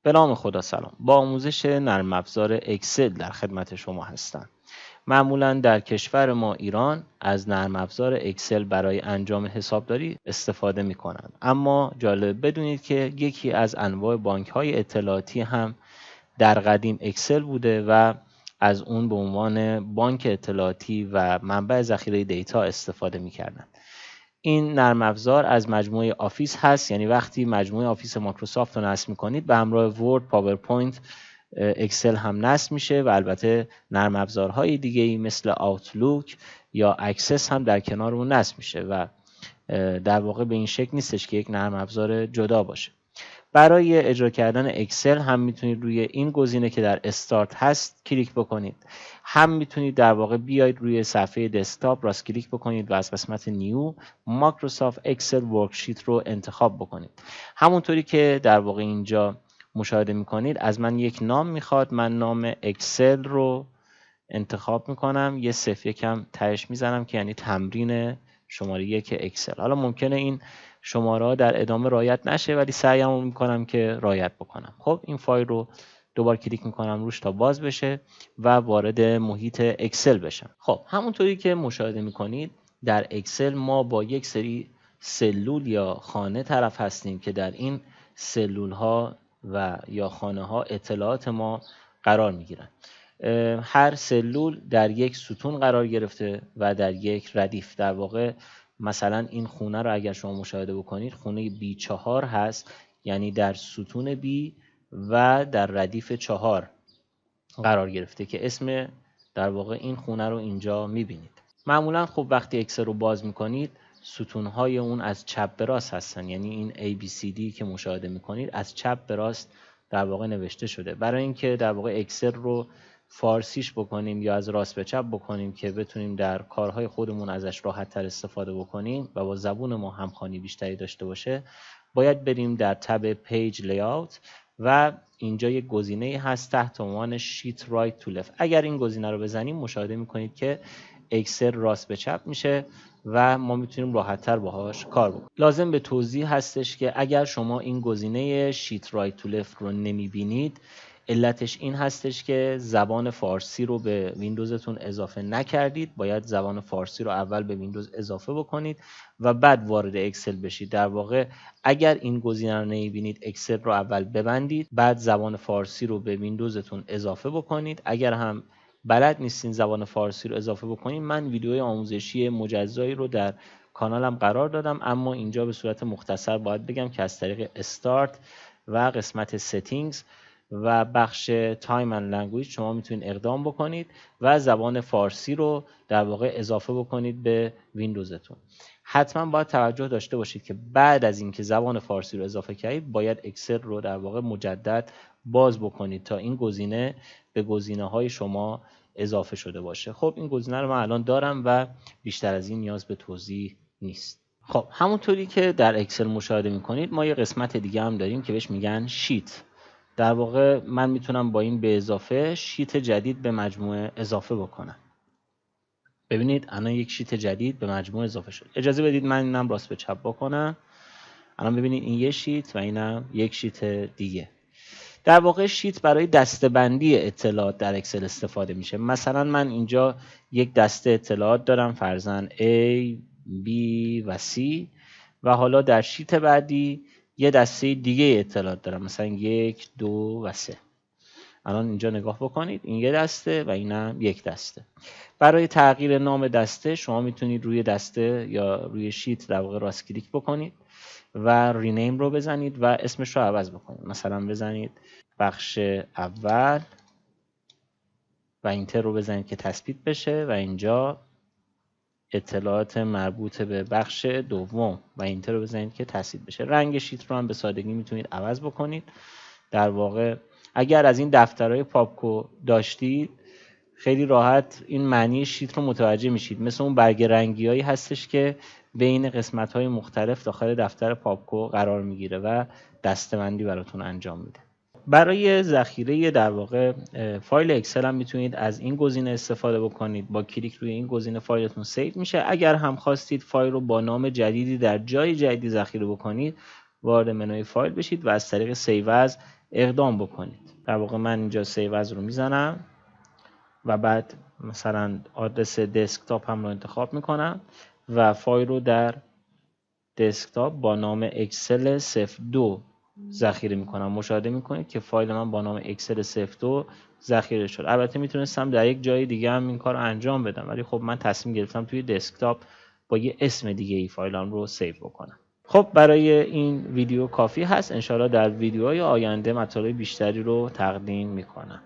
به نام خدا سلام. با آموزش نرم افزار اکسل در خدمت شما هستم. معمولا در کشور ما ایران از نرم افزار اکسل برای انجام حسابداری استفاده می کنند. اما جالب بدونید که یکی از انواع بانک های اطلاعاتی هم در قدیم اکسل بوده و از اون به عنوان بانک اطلاعاتی و منبع ذخیره دیتا استفاده می کردن. این نرم افزار از مجموعه آفیس هست، یعنی وقتی مجموعه آفیس مایکروسافت رو نصب می‌کنید به همراه ورد، پاورپوینت، اکسل هم نصب میشه و البته نرم افزارهای دیگه‌ای مثل آوتلوک یا اکسس هم در کنار اون نصب میشه و در واقع به این شکل نیستش که یک نرم افزار جدا باشه. برای اجرا کردن اکسل هم میتونید روی این گزینه که در استارت هست کلیک بکنید، هم میتونید در واقع بیاید روی صفحه دسکتاپ راست کلیک بکنید و از قسمت نیو مایکروسافت اکسل ورکشیت رو انتخاب بکنید. همونطوری که در واقع اینجا مشاهده میکنید از من یک نام میخواد. من نام اکسل رو انتخاب میکنم، یه صفر یکم تهش میزنم که یعنی تمرین شماره 1 اکسل. حالا ممکنه این شماره ها در ادامه رعایت نشه ولی سعیم میکنم که رعایت بکنم. خب این فایل رو دوبار کلیک میکنم روش تا باز بشه و وارد محیط اکسل بشم. خب همونطوری که مشاهده میکنید در اکسل ما با یک سری سلول یا خانه طرف هستیم که در این سلول ها و یا خانه ها اطلاعات ما قرار میگیرن. هر سلول در یک ستون قرار گرفته و در یک ردیف. در واقع مثلا این خونه رو اگر شما مشاهده بکنید خونه B4 هست، یعنی در ستون B و در ردیف 4 قرار گرفته که اسم در واقع این خونه رو اینجا میبینید. معمولا خب وقتی اکسل رو باز میکنید ستونهای اون از چپ به راست هستن، یعنی این ABCD که مشاهده میکنید از چپ به راست در واقع نوشته شده. برای اینکه در واقع اکسل رو فارسیش بکنیم یا از راست به چپ بکنیم که بتونیم در کارهای خودمون ازش راحت تر استفاده بکنیم و با زبون ما همخوانی بیشتری داشته باشه، باید بریم در تب پیج لیاوت و اینجا یک گزینه هست تحت عنوان شیت رایت تو لفت. اگر این گزینه رو بزنیم مشاهده میکنید که اکسل راست به چپ میشه و ما میتونیم راحت‌تر باهاش کار بکنیم. لازم به توضیح هستش که اگر شما این گزینه شیت رایت تو لفت رو نمیبینید، علتش این هستش که زبان فارسی رو به ویندوزتون اضافه نکردید. باید زبان فارسی رو اول به ویندوز اضافه بکنید و بعد وارد اکسل بشید. در واقع اگر این گزینه رو نمیبینید اکسل رو اول ببندید، بعد زبان فارسی رو به ویندوزتون اضافه بکنید. اگر هم بلد نیستین زبان فارسی رو اضافه بکنید، من ویدیوی آموزشی مجزایی رو در کانالم قرار دادم، اما اینجا به صورت مختصر باید بگم که از طریق استارت و قسمت ستینگز و بخش تایم اند لنگویج شما میتونید اقدام بکنید و زبان فارسی رو در واقع اضافه بکنید به ویندوزتون. حتما باید توجه داشته باشید که بعد از اینکه زبان فارسی رو اضافه کردید باید اکسل رو در واقع مجدد باز بکنید تا این گزینه به گزینه‌های شما اضافه شده باشه. خب این گزینه رو من الان دارم و بیشتر از این نیاز به توضیح نیست. خب همونطوری که در اکسل مشاهده میکنید ما یه قسمت دیگه هم داریم که بهش میگن شیت. در واقع من میتونم با این به اضافه شیت جدید به مجموعه اضافه بکنم. ببینید الان یک شیت جدید به مجموعه اضافه شد. اجازه بدید من اینم راست به چپ بکنم. الان ببینید این یه شیت و اینم یک شیت دیگه. در واقع شیت برای دسته‌بندی اطلاعات در اکسل استفاده میشه. مثلا من اینجا یک دسته اطلاعات دارم فرضاً A، B و C و حالا در شیت بعدی یه دسته دیگه اطلاعات دارم مثلا 1، 2 و 3. الان اینجا نگاه بکنید این یه دسته و اینم یک دسته. برای تغییر نام دسته شما میتونید روی دسته یا روی شیت در واقع راست کلیک بکنید و رینیم رو بزنید و اسمش رو عوض بکنید. مثلا بزنید بخش اول و اینتر رو بزنید که تثبیت بشه و اینجا اطلاعات مربوط به بخش دوم و اینتر رو بزنید که تثبیت بشه. رنگ شیت رو هم به سادگی میتونید عوض بکنید. در واقع اگر از این دفترهای پاپکو داشتید خیلی راحت این معنی شیت رو متوجه میشید. مثل اون برگ رنگیایی هستش که بین قسمت‌های مختلف داخل دفتر پاپکو قرار میگیره و دسته‌بندی براتون انجام میده. برای ذخیره در واقع فایل اکسل هم میتونید از این گزینه استفاده بکنید. با کلیک روی این گزینه فایلتون سیو میشه. اگر هم خواستید فایل رو با نام جدیدی در جای جدیدی ذخیره بکنید، وارد منوی فایل بشید و از طریق سیو از اقدام بکنید. در واقع من اینجا سیو از رو میزنم و بعد مثلا آدرس دسکتاپ هم رو انتخاب میکنم و فایل رو در دسکتاپ با نام اکسل 02 ذخیره میکنم. مشاهده میکنید که فایل من با نام اکسل 02 ذخیره شد. البته میتونستم در یک جای دیگه هم این کار رو انجام بدم، ولی خب من تصمیم گرفتم توی دسکتاپ با یه اسم دیگه ای فایلم رو سیو بکنم. خب برای این ویدیو کافی هست. انشاءالله در ویدیوهای آینده مطالب بیشتری رو تقدیم میکنم.